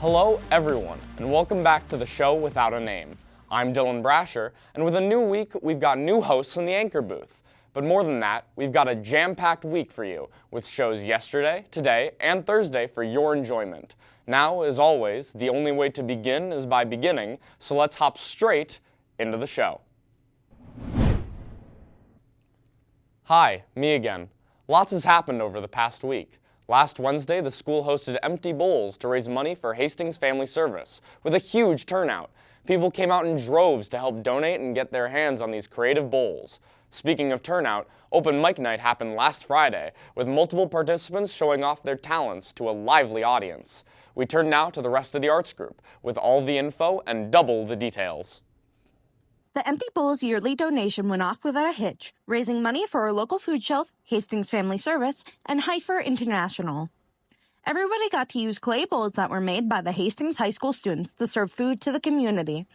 Hello everyone, and welcome back to the show without a name. I'm Dylan Brasher, and with a new week, we've got new hosts in the anchor booth. But more than that, we've got a jam-packed week for you, with shows yesterday, today, and Thursday for your enjoyment. Now, as always, the only way to begin is by beginning, so let's hop straight into the show. Hi, me again. Lots has happened over the past week. Last Wednesday, the school hosted empty bowls to raise money for Hastings Family Service, with a huge turnout. People came out in droves to help donate and get their hands on these creative bowls. Speaking of turnout, open mic night happened last Friday, with multiple participants showing off their talents to a lively audience. We turn now to the rest of the arts group, with all the info and double the details. The Empty Bowls yearly donation went off without a hitch, raising money for our local food shelf, Hastings Family Service, and Heifer International. Everybody got to use clay bowls that were made by the Hastings High School students to serve food to the community.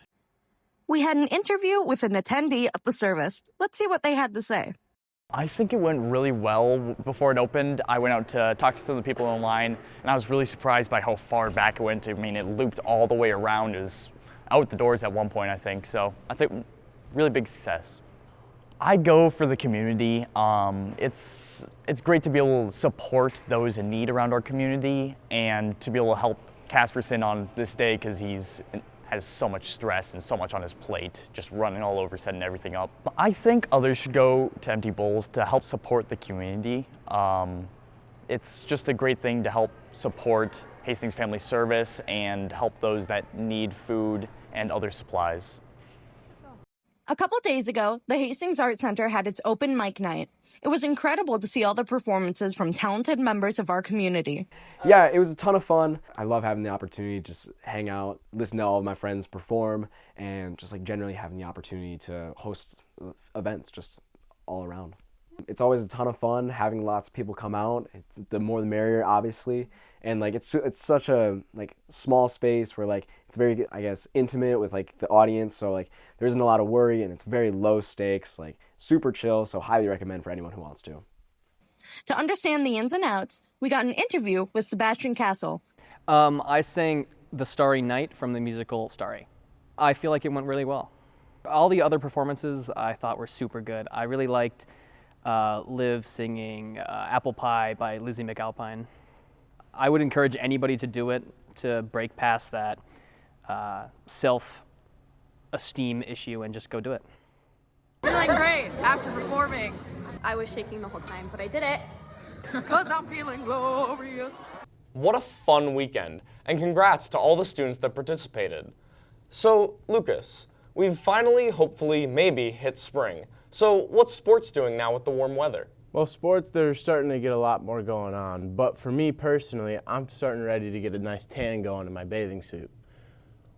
We had an interview with an attendee of the service. Let's see what they had to say. I think it went really well. Before it opened, I went out to talk to some of the people in line, and I was really surprised by how far back it went. I mean, it looped all the way around. It was out the doors at one point, I think. So I think really big success. I go for the community. It's great to be able to support those in need around our community and to be able to help Casperson on this day because he's has so much stress and so much on his plate, just running all over, setting everything up. I think others should go to Empty Bowls to help support the community. It's just a great thing to help support Hastings Family Service and help those that need food and other supplies. A couple days ago, the Hastings Art Center had its open mic night. It was incredible to see all the performances from talented members of our community. Yeah, it was a ton of fun. I love having the opportunity to just hang out, listen to all of my friends perform, and just like generally having the opportunity to host events just all around. It's always a ton of fun having lots of people come out. The more the merrier, obviously. And like it's such a like small space where like it's very, I guess, intimate with like the audience. So like there isn't a lot of worry and it's very low stakes, like super chill. So highly recommend for anyone who wants to. To understand the ins and outs, we got an interview with Sebastian Castle. I sang The Starry Night from the musical Starry. I feel like it went really well. All the other performances I thought were super good. I really liked Liv singing Apple Pie by Lizzie McAlpine. I would encourage anybody to do it, to break past that self-esteem issue and just go do it. Feeling great after performing. I was shaking the whole time, but I did it. Cause I'm feeling glorious. What a fun weekend, and congrats to all the students that participated. So, Lucas, we've finally, hopefully, maybe hit spring. So what's sports doing now with the warm weather? Well, sports, they're starting to get a lot more going on, but for me personally, I'm starting ready to get a nice tan going in my bathing suit.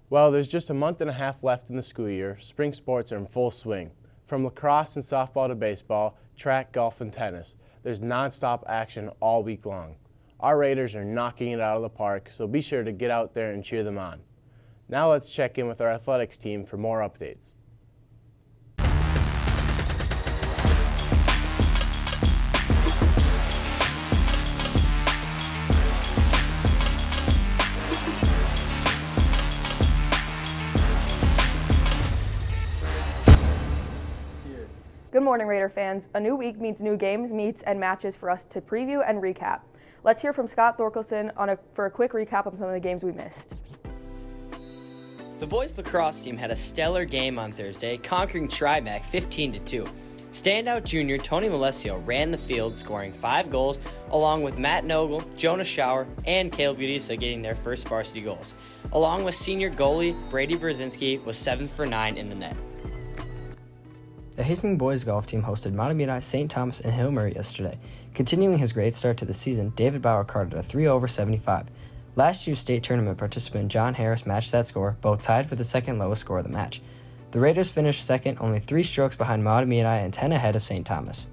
Well, there's just a month and a half left in the school year. Spring sports are in full swing. From lacrosse and softball to baseball, track, golf, and tennis, there's nonstop action all week long. Our Raiders are knocking it out of the park, so be sure to get out there and cheer them on. Now let's check in with our athletics team for more updates. Good morning, Raider fans. A new week means new games, meets, and matches for us to preview and recap. Let's hear from Scott Thorkelson for a quick recap of some of the games we missed. The boys lacrosse team had a stellar game on Thursday, conquering Trimac 15-2. Standout junior Tony Malesio ran the field, scoring 5 goals, along with Matt Nogel, Jonah Schauer, and Caleb Udisa getting their first varsity goals. Along with senior goalie Brady Brzezinski was 7 for 9 in the net. The Hastings boys golf team hosted Matamidi, St. Thomas, and Hill Murray yesterday. Continuing his great start to the season, David Bauer carded a 3/75. Last year's state tournament participant John Harris matched that score, both tied for the second lowest score of the match. The Raiders finished second, only 3 strokes behind Matamidi and 10 ahead of St. Thomas.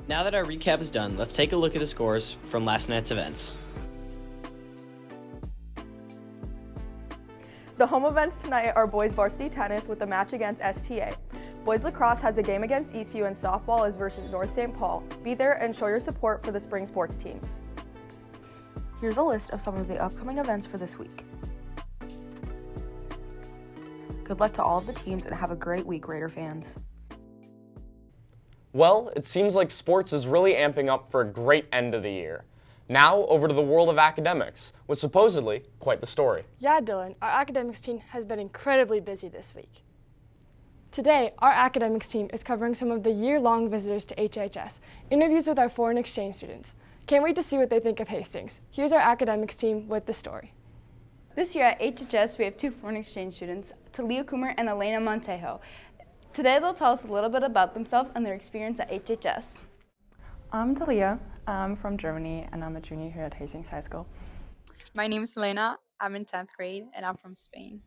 Now that our recap is done, let's take a look at the scores from last night's events. The home events tonight are boys varsity tennis with a match against STA. Boys lacrosse has a game against Eastview and softball is versus North St. Paul. Be there and show your support for the spring sports teams. Here's a list of some of the upcoming events for this week. Good luck to all of the teams and have a great week, Raider fans. Well, it seems like sports is really amping up for a great end of the year. Now, over to the world of academics, with supposedly quite the story. Yeah, Dylan, our academics team has been incredibly busy this week. Today, our academics team is covering some of the year-long visitors to HHS, interviews with our foreign exchange students. Can't wait to see what they think of Hastings. Here's our academics team with the story. This year at HHS, we have 2 foreign exchange students, Talia Coomer and Elena Montejo. Today, they'll tell us a little bit about themselves and their experience at HHS. I'm Talia. I'm from Germany, and I'm a junior here at Hastings High School. My name is Elena. I'm in 10th grade, and I'm from Spain.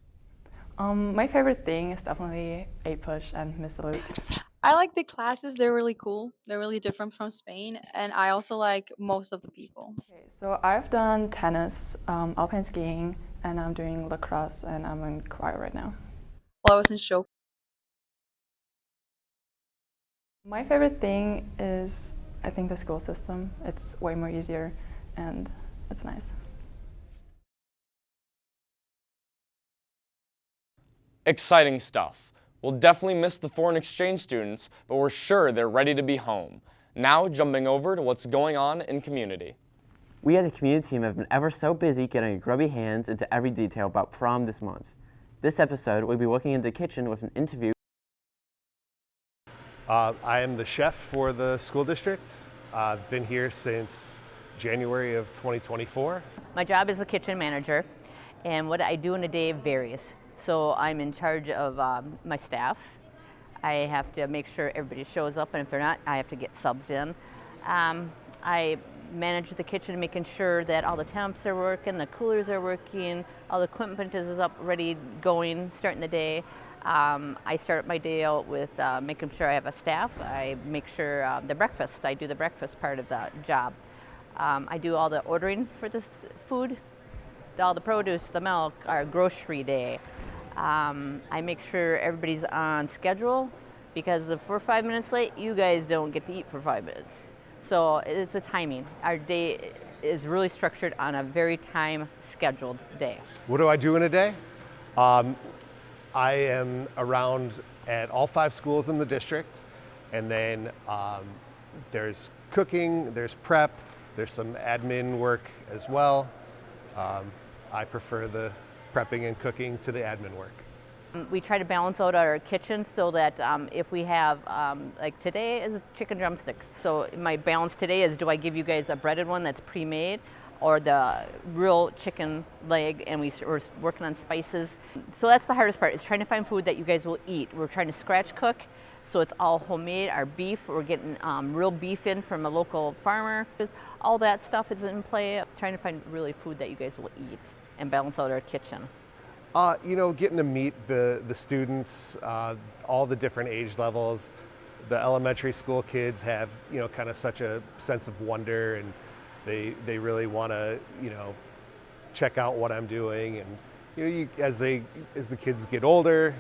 My favorite thing is definitely A-Push and Miss Salutes. I like the classes. They're really cool. They're really different from Spain, and I also like most of the people. Okay, so I've done tennis, alpine skiing, and I'm doing lacrosse, and I'm in choir right now. Well, I was in show. My favorite thing is, I think, the school system. It's way more easier, and it's nice. Exciting stuff. We'll definitely miss the foreign exchange students, but we're sure they're ready to be home. Now, jumping over to what's going on in community. We at the community team have been ever so busy getting our grubby hands into every detail about prom this month. This episode, we'll be looking into the kitchen with an interview. I am the chef for the school district. I've been here since January of 2024. My job is a kitchen manager, and what I do in a day varies. So I'm in charge of my staff. I have to make sure everybody shows up, and if they're not, I have to get subs in. I manage the kitchen, making sure that all the temps are working, the coolers are working, all the equipment is up, ready, going, starting the day. I start my day out with making sure I have a staff. I make sure the breakfast, I do the breakfast part of the job. I do all the ordering for the food, all the produce, the milk, our grocery day. I make sure everybody's on schedule, because if we're 5 minutes late, you guys don't get to eat for 5 minutes. So it's a timing. Our day is really structured on a very time-scheduled day. What do I do in a day? I am around at all 5 schools in the district, and then there's cooking, there's prep, there's some admin work as well. I prefer the prepping and cooking to the admin work. We try to balance out our kitchen so that if we have, like today is chicken drumsticks. So my balance today is, do I give you guys a breaded one that's pre-made, or the real chicken leg, and we're working on spices. So that's the hardest part, is trying to find food that you guys will eat. We're trying to scratch cook, so it's all homemade. Our beef, we're getting real beef in from a local farmer. All that stuff is in play, trying to find really food that you guys will eat and balance out our kitchen. You know, getting to meet the students, all the different age levels. The elementary school kids have, you know, kind of such a sense of wonder, and they really want to, you know, check out what I'm doing. And you know, as the kids get older,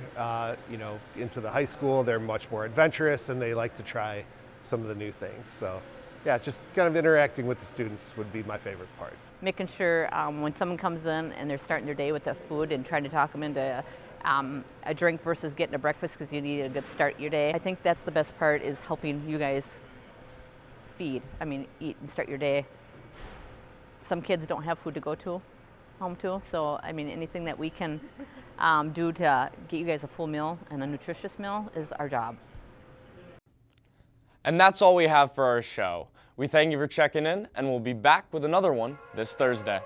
you know, into the high school, they're much more adventurous, and they like to try some of the new things. So yeah, just kind of interacting with the students would be my favorite part. Making sure when someone comes in and they're starting their day with the food, and trying to talk them into a drink versus getting a breakfast, because you need a good start your day. I think that's the best part, is helping you guys eat and start your day. Some kids don't have food to go to home to, so I mean, anything that we can do to get you guys a full meal and a nutritious meal is our job. And that's all we have for our show. We thank you for checking in, and we'll be back with another one this Thursday.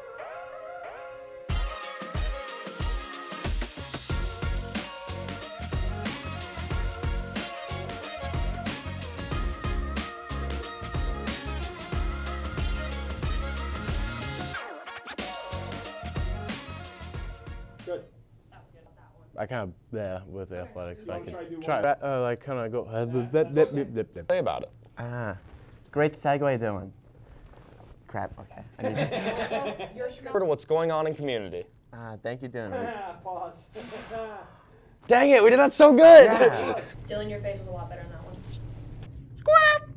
Good. I kind of, yeah, with the athletics, I can try like kind of go. Say about it. Great segue, Dylan. Crap, okay. I need to what's going on in community. Thank you, Dylan. Pause. Dang it, we did that so good! Yeah. Dylan, your face was a lot better on that one. Squawk!